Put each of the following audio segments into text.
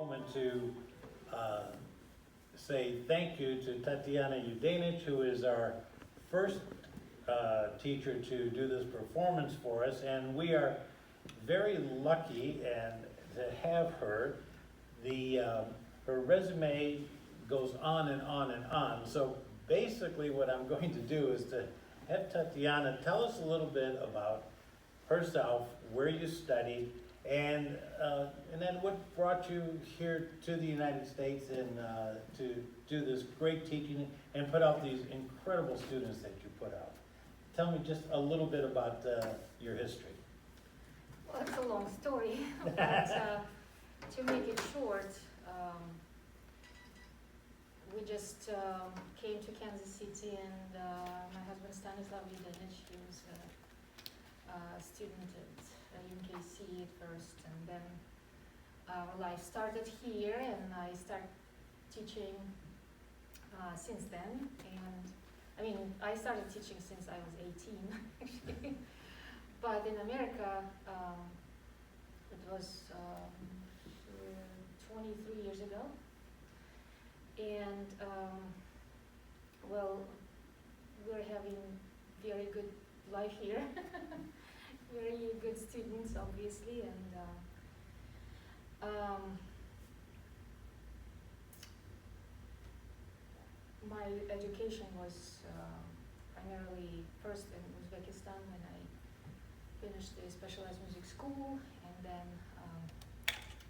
Moment to say thank you to Tatiana Udanich, who is our first teacher to do this performance for us, and we are very lucky and to have her. Her resume goes on and on and on. So basically what I'm going to do is to have Tatiana tell us a little bit about herself, where you studied, and then what brought you here to the United States and to do this great teaching and put out these incredible students that you put out. Tell me just a little bit about your history. Well, it's a long story, but to make it short, we just came to Kansas City, and my husband Stanislav Udanich, he was a student at UMKC at first, and then our life started here, and I started teaching since then. And I mean, I started teaching since I was 18, actually. But in America, it was 23 years ago. And, well, we're having very good life here. Very good students, obviously, and my education was primarily first in Uzbekistan when I finished the specialized music school, and then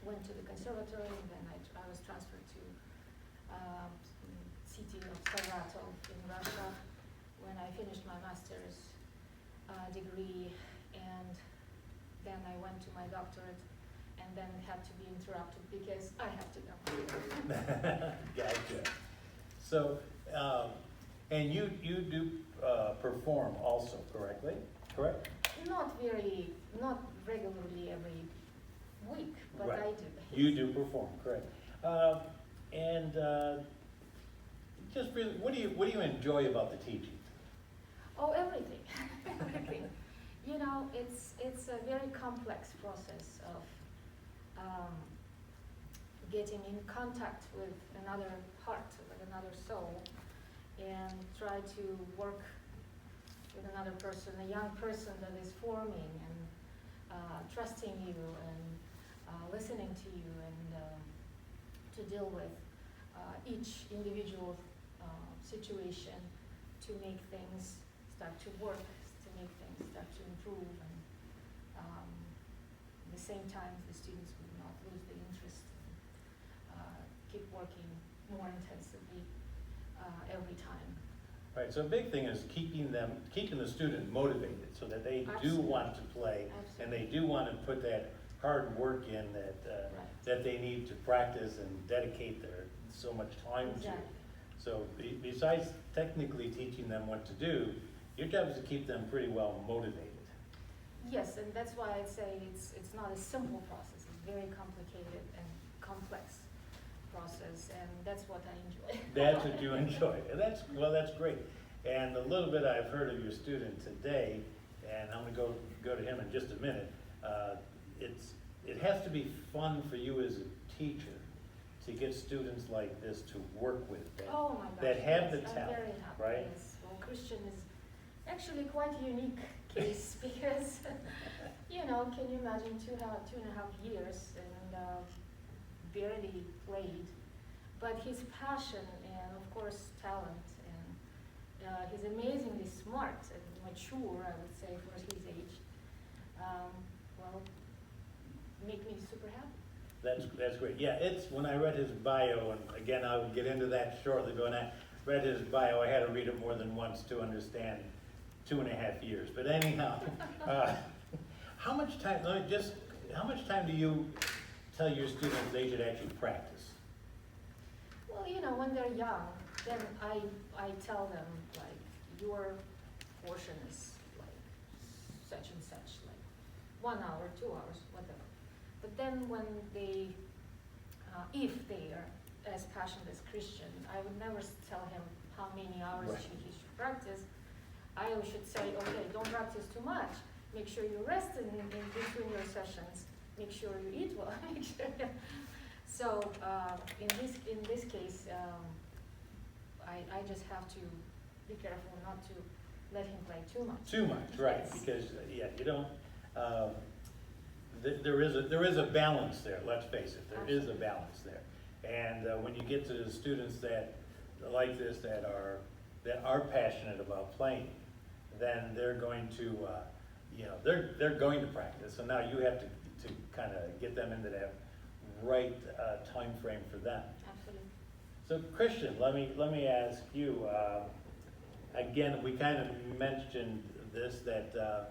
went to the conservatory, and then I was transferred to city of Recital in Russia when I finished my master's degree, and then I went to my doctorate, and then had to be interrupted because I have to go. Gotcha. So, and you do perform also, correct? Not regularly every week, but right. I do. You do perform, correct? And just really, what do you enjoy about the teaching? Oh, everything, everything. You know, it's a very complex process of getting in contact with another heart, with another soul, and try to work with another person, a young person that is forming and trusting you and listening to you, and to deal with each individual situation to make things start to work, to make things start to improve, and at the same time the students would not lose the interest and keep working more intensively every time. Right, so a big thing is keeping the student motivated so that they Absolutely. do want to play. Absolutely. And they do want to put that hard work in that right. that they need to practice and dedicate their so much time exactly. to. So besides technically teaching them what to do, your job is to keep them pretty well motivated. Yes, and that's why I say it's not a simple process. It's very complicated and complex process, and that's what I enjoy. That's what you enjoy. That's great. And a little bit I've heard of your student today, and I'm going to go to him in just a minute. It has to be fun for you as a teacher to get students like this to work with that, oh my gosh, that have yes, the talent, I'm very happy, right? Yes. Well, Christian is actually quite a unique case because, you know, can you imagine 2.5 years and barely played, but his passion and of course talent, and he's amazingly smart and mature, I would say, for his age. Well, make me super happy. That's great. Yeah, it's when I read his bio, and again I will get into that shortly, but when I read his bio, I had to read it more than once to understand 2.5 years. But anyhow, how much time do you tell your students they should actually practice? Well, you know, when they're young, then I tell them, like, your portion is like such and such, like 1 hour, 2 hours, whatever. But then when they, if they are as passionate as Christian, I would never tell him how many hours right. he should practice. I should say, okay, don't practice too much. Make sure you rest in between your sessions. Make sure you eat well. Make sure. So, in this case, I just have to be careful not to let him play too much. Too much, right, Yes. because, yeah, you don't, there is a balance there, let's face it, there is a Absolutely. balance there. And when you get to the students that like this, that are passionate about playing, then they're going to, they're going to practice. So now you have to kind of get them into that right time frame for them. Absolutely. So Christian, let me ask you, again, we kind of mentioned this, that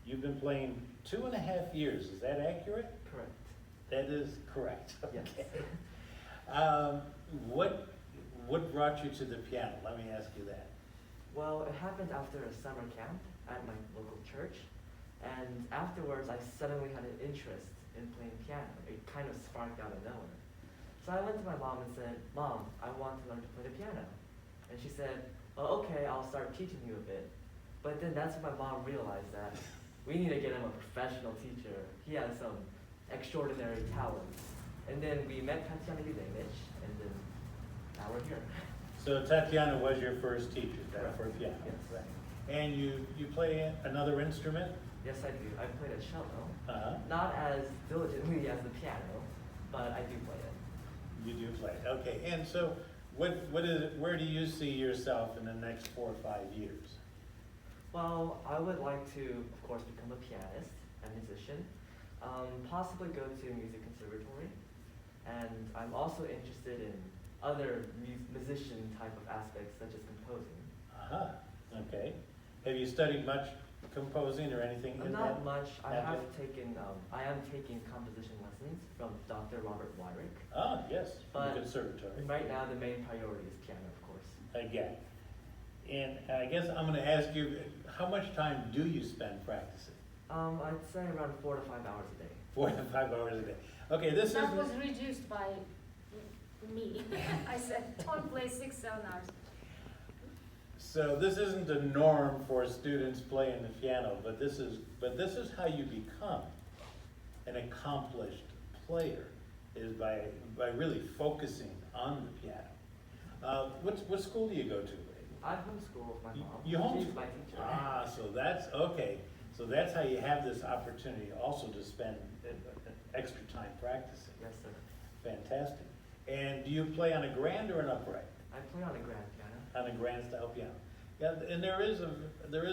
you've been playing 2.5 years, is that accurate? Correct. That is correct, Yes. okay. What brought you to the piano? Let me ask you that. Well, it happened after a summer camp at my local church, and afterwards I suddenly had an interest in playing piano. It kind of sparked out of nowhere. So I went to my mom and said, "Mom, I want to learn to play the piano." And she said, "Well, okay, I'll start teaching you a bit." But then that's when my mom realized that we need to get him a professional teacher. He has some extraordinary talents. And then we met Tatiana Udenich, and then now we're here. So Tatiana was your first teacher, Correct. for piano? Yes. Right. And you play another instrument? Yes, I do. I played a cello. Uh-huh. Not as diligently as the piano, but I do play it. You do play it, okay. And so what is it, where do you see yourself in the next 4 or 5 years? Well, I would like to, of course, become a pianist, a musician, possibly go to music conservatory, and I'm also interested in other musician type of aspects such as composing. Uh-huh, okay. Have you studied much composing or anything in that? Not much. I Have am taking composition lessons from Dr. Robert Wyrick. Ah, yes, But the conservatory. Right now, the main priority is piano, of course. Again. And I guess I'm gonna ask you, how much time do you spend practicing? I'd say around 4 to 5 hours a day. 4 to 5 hours a day. Okay, this is. That was reduced by me. I said, don't play 6-7 hours. So this isn't the norm for students playing the piano, but this is how you become an accomplished player, is by really focusing on the piano. What school do you go to? I homeschool with my mom. You homeschool? She's my teacher. Ah, so that's okay. So that's how you have this opportunity also to spend extra time practicing. Yes, sir. Fantastic. And do you play on a grand or an upright? I play on a grand piano. On a grand style piano. Yeah, and there is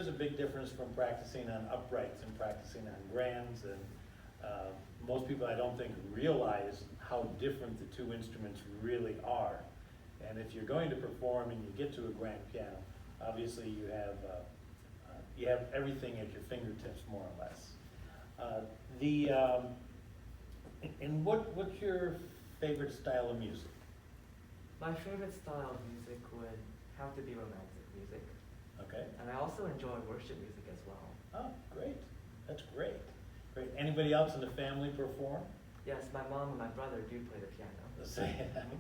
a big difference from practicing on uprights and practicing on grands, and most people, I don't think, realize how different the two instruments really are. And if you're going to perform and you get to a grand piano, obviously you have everything at your fingertips, more or less. And what's your favorite style of music? My favorite style of music would have to be romantic music. Okay. And I also enjoy worship music as well. Oh, great. That's great. Great. Anybody else in the family perform? Yes, my mom and my brother do play the piano.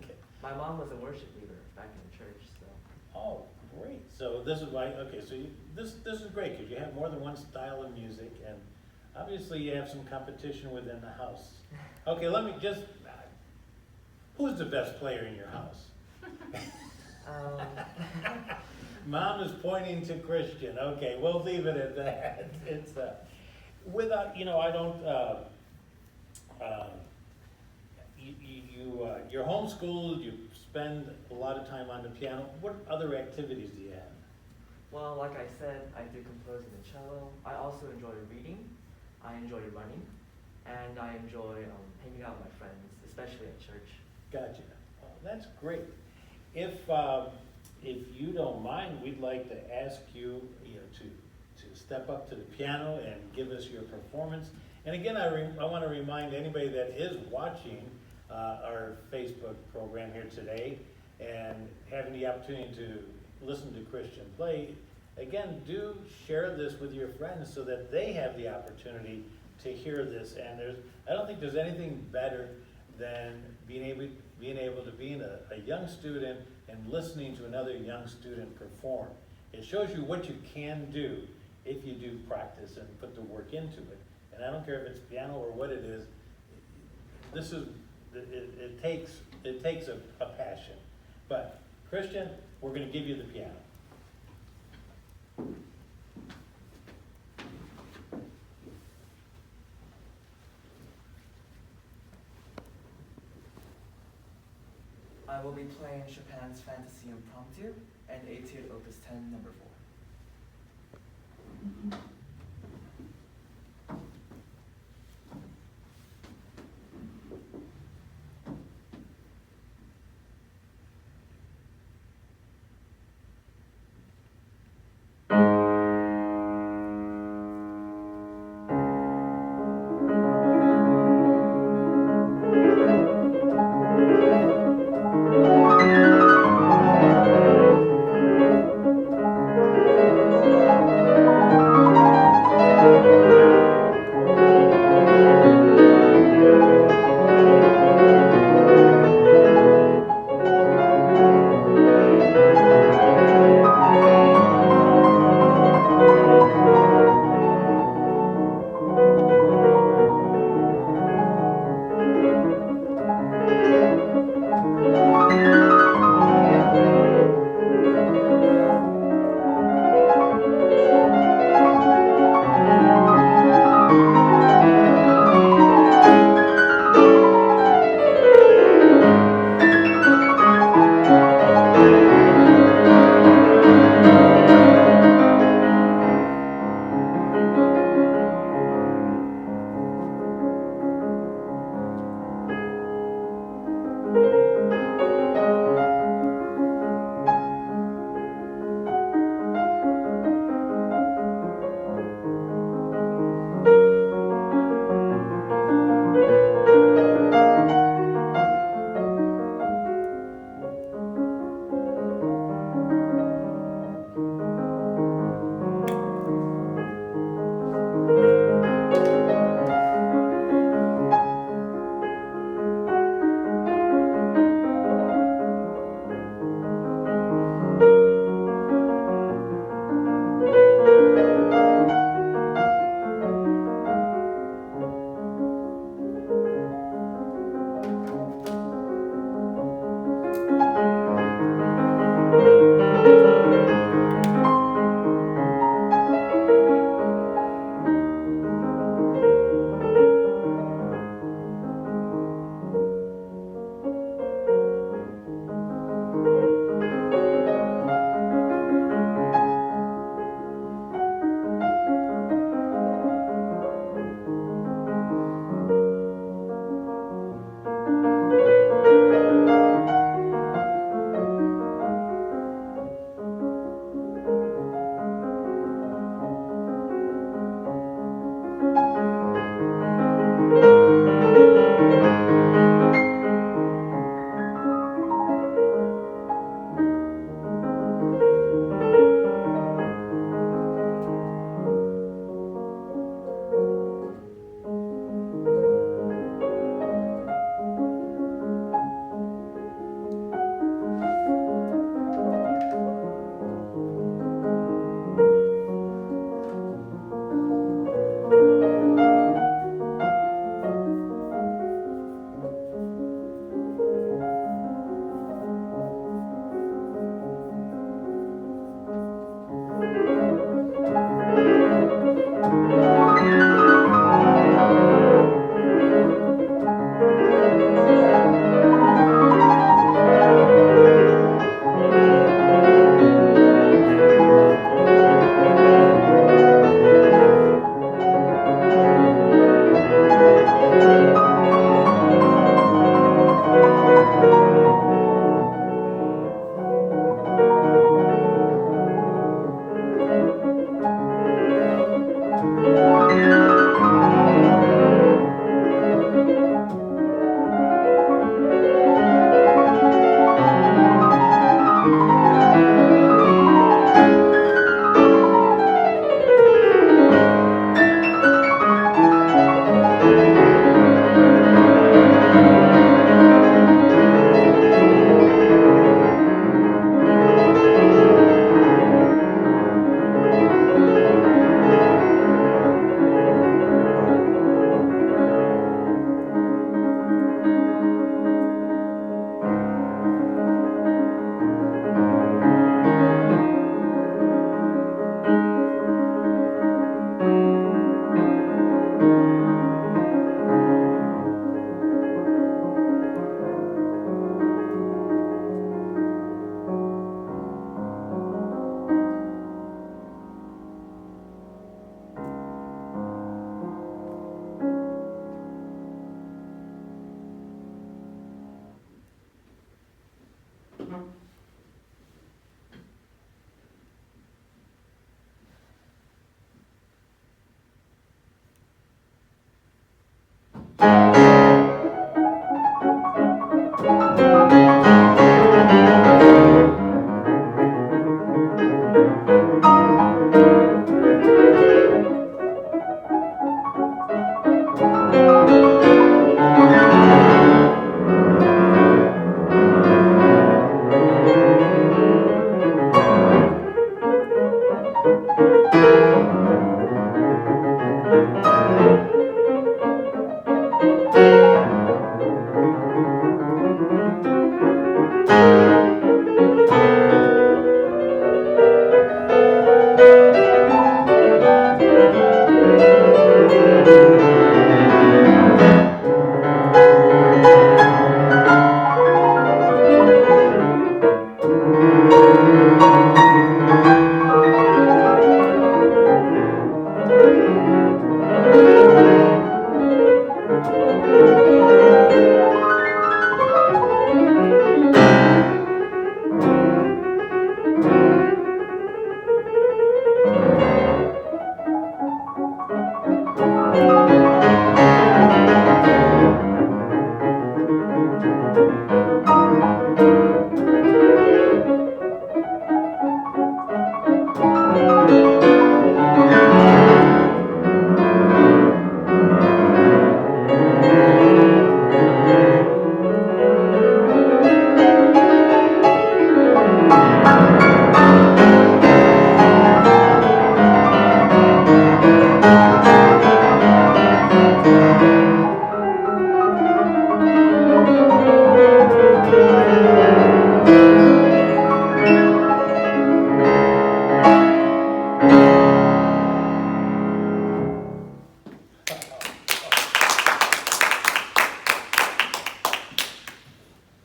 Okay. My mom was a worship leader back in the church, so. Oh, great. So this is why, okay, so this is great, because you have more than one style of music, and obviously you have some competition within the house. Okay, let me just, who's the best player in your house? Mom is pointing to Christian. Okay, we'll leave it at that. It's, without, I don't, you're homeschooled, you spend a lot of time on the piano. What other activities do you have? Well, like I said, I do composing and cello. I also enjoy reading. I enjoy running. And I enjoy hanging out with my friends, especially at church. Gotcha. Well, that's great. If you don't mind, we'd like to ask you, to step up to the piano and give us your performance. And again, I want to remind anybody that is watching our Facebook program here today and having the opportunity to listen to Christian play, again, do share this with your friends so that they have the opportunity to hear this. And I don't think there's anything better than being able to be a young student and listening to another young student perform. It shows you what you can do if you do practice and put the work into it. And I don't care if it's piano or what it is, this is it takes a passion. But Christian, we're going to give you the piano. I will be playing Chopin's Fantasie-Impromptu and Etude Opus 10, number 4.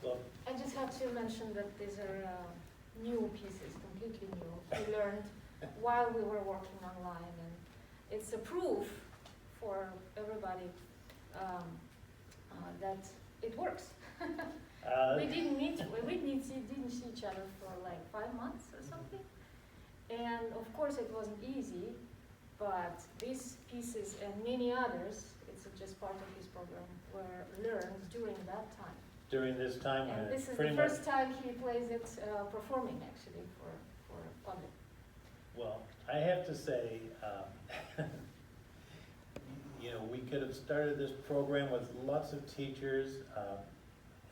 Well, I just have to mention that these are new pieces, completely new. We learned while we were working online, and it's a proof for everybody that it works. We didn't see each other for like 5 months or something, and of course it wasn't easy. But these pieces and many others, it's just part of this program, were learned during that time. during this time when And this is pretty the much, first time he plays it performing actually for public. well, I have to say, we could have started this program with lots of teachers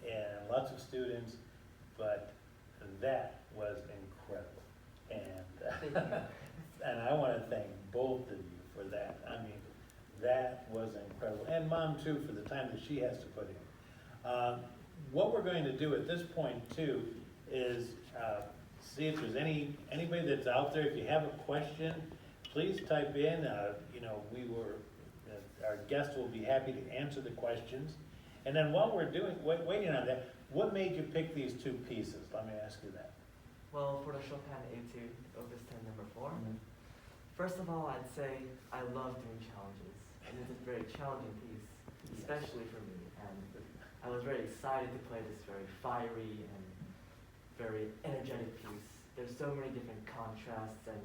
and lots of students, but that was incredible. And and I want to thank both of you for that. I mean, that was incredible. And Mom too, for the time that she has to put in. What we're going to do at this point too is see if there's anybody that's out there. If you have a question, please type in. Our guests will be happy to answer the questions. And then while we're waiting on that, what made you pick these two pieces? Let me ask you that. Well, for the Chopin Etude, Opus 10 number 4, first of all, I'd say I love doing challenges. And it's a very challenging piece, especially for me. And I was very excited to play this very fiery and very energetic piece. There's so many different contrasts and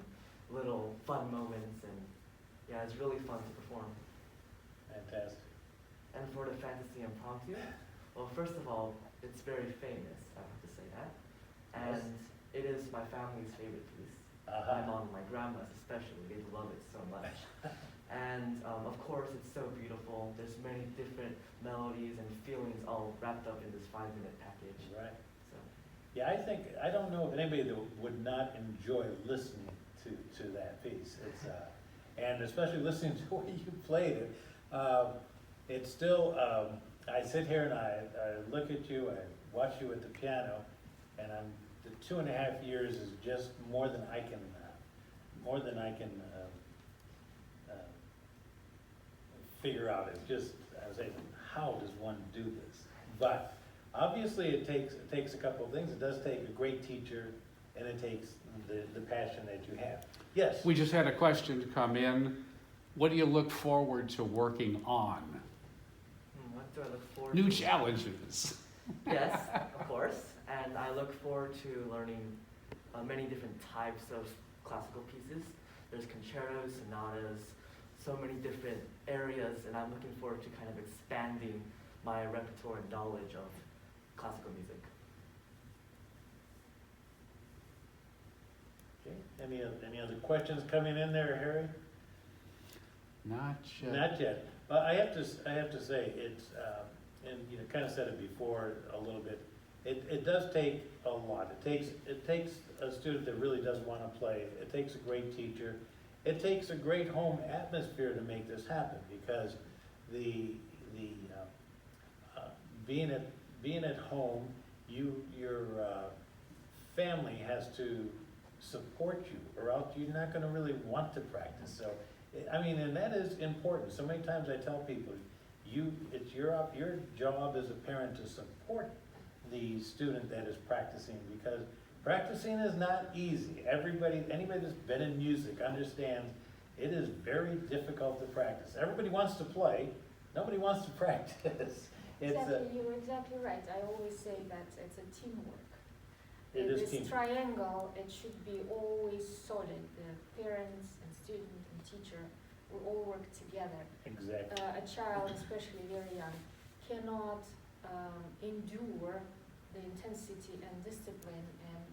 little fun moments, and yeah, it's really fun to perform. Fantastic. And for the Fantasie-Impromptu, well, first of all, it's very famous, I have to say that. And it is my family's favorite piece. My mom and my grandmas especially, they love it so much. And of course, it's so beautiful. There's many different melodies and feelings all wrapped up in this 5-minute package. Right. So, Yeah, I don't know of anybody that would not enjoy listening to that piece. It's and especially listening to the way you played it. It's still, I sit here and I look at you, I watch you at the piano, and the 2.5 years is just more than I can figure out. It's just, I was saying, how does one do this? But obviously it takes a couple of things. It does take a great teacher, and it takes the passion that you have. Yes? We just had a question come in. What do you look forward to working on? what do I look forward New to? challenges. Yes, of course. and I look forward to learning many different types of classical pieces. There's concertos, sonatas, so many different areas, and I'm looking forward to kind of expanding my repertoire and knowledge of classical music. Okay, any other questions coming in there, Harry? Not yet. Not yet. I have to say, it's, and you know, kind of said it before a little bit, it does take a lot. It takes a student that really does want to play. It takes a great teacher. It takes a great home atmosphere to make this happen, because being at home, your family has to support you, or else you're not going to really want to practice. So, I mean, and that is important. So many times I tell people, it's your job as a parent to support the student that is practicing, because practicing is not easy. Anybody that's been in music understands it is very difficult to practice. Everybody wants to play, nobody wants to practice. You're exactly right. I always say that it's a teamwork. It is This teamwork. triangle, it should be always solid. The parents and student and teacher will all work together. Exactly. A child, especially very young, cannot endure the intensity and discipline, and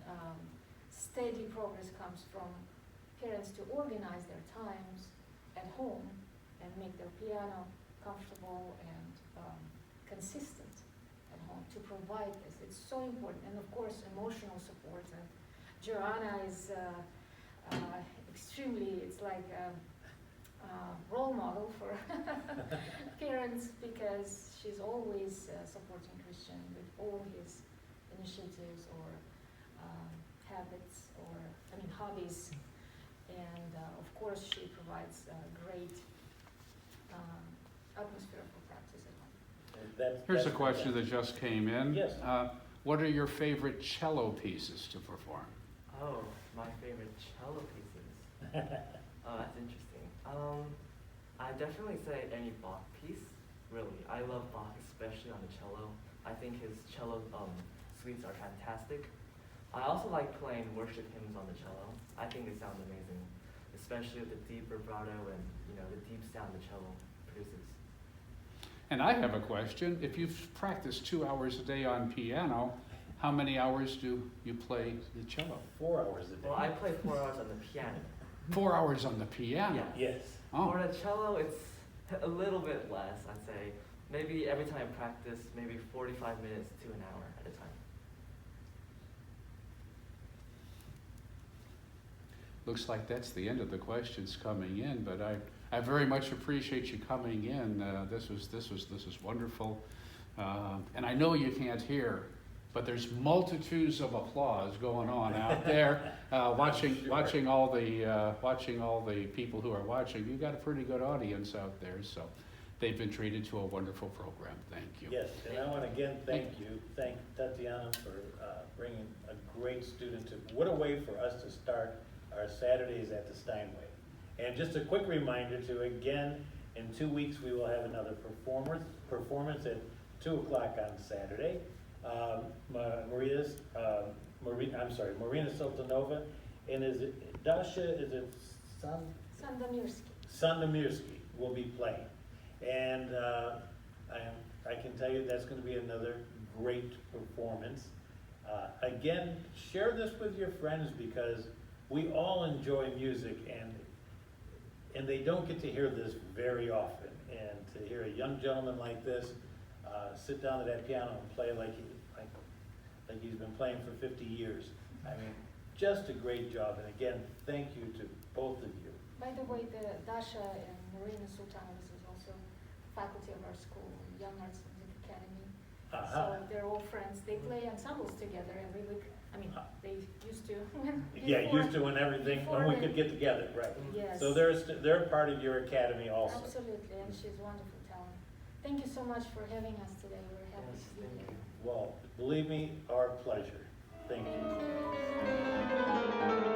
steady progress comes from parents to organize their times at home and make their piano comfortable and consistent at home to provide this. It's so important. And of course, emotional support. And Joanna is extremely, it's like a role model for parents, because she's always supporting Christian with all his initiatives or habits, or hobbies. And of course, she provides a great atmosphere for practice at home. Here's a question that just came in. Yes. What are your favorite cello pieces to perform? Oh, my favorite cello pieces. Oh, that's interesting. I definitely say any Bach piece, really. I love Bach, especially on the cello. I think his cello suites are fantastic. I also like playing worship hymns on the cello. I think they sound amazing, especially with the deep vibrato and the deep sound the cello produces. And I have a question. If you've practiced 2 hours a day on piano, how many hours do you play the cello? 4 hours a day. Well, I play 4 hours on the piano. 4 hours on the piano? Yeah. Yes. Oh. For the cello, it's a little bit less, I'd say. Maybe every time I practice, maybe 45 minutes to an hour at a time. Looks like that's the end of the questions coming in, but I very much appreciate you coming in. This was wonderful, and I know you can't hear, but there's multitudes of applause going on out there. Watching all the people who are watching. You've got a pretty good audience out there, so they've been treated to a wonderful program. Thank you. Yes, and I want to again thank Tatiana for bringing a great student to. What a way for us to start our Saturdays at the Steinway. And just a quick reminder to, again, in 2 weeks we will have another performance at 2 o'clock on Saturday. Marina Sultanova, and Dasha Sandomierski will be playing. And I can tell you that's going to be another great performance. Again, share this with your friends, because we all enjoy music, and they don't get to hear this very often. And to hear a young gentleman like this sit down at that piano and play like he's been playing for 50 years. I mean, just a great job. And again, thank you to both of you. By the way, the Dasha and Marina Sultanova is also faculty of our school, Young Arts Music Academy. So they're all friends. They play ensembles together every week. I mean, they used to. When everything, when we could get together, right. Yes. So they're part of your academy also. Absolutely, and she's wonderful talent. Thank you so much for having us today. We're happy Yes, to be thank here. you. Well, believe me, our pleasure. Thank you. Thank you.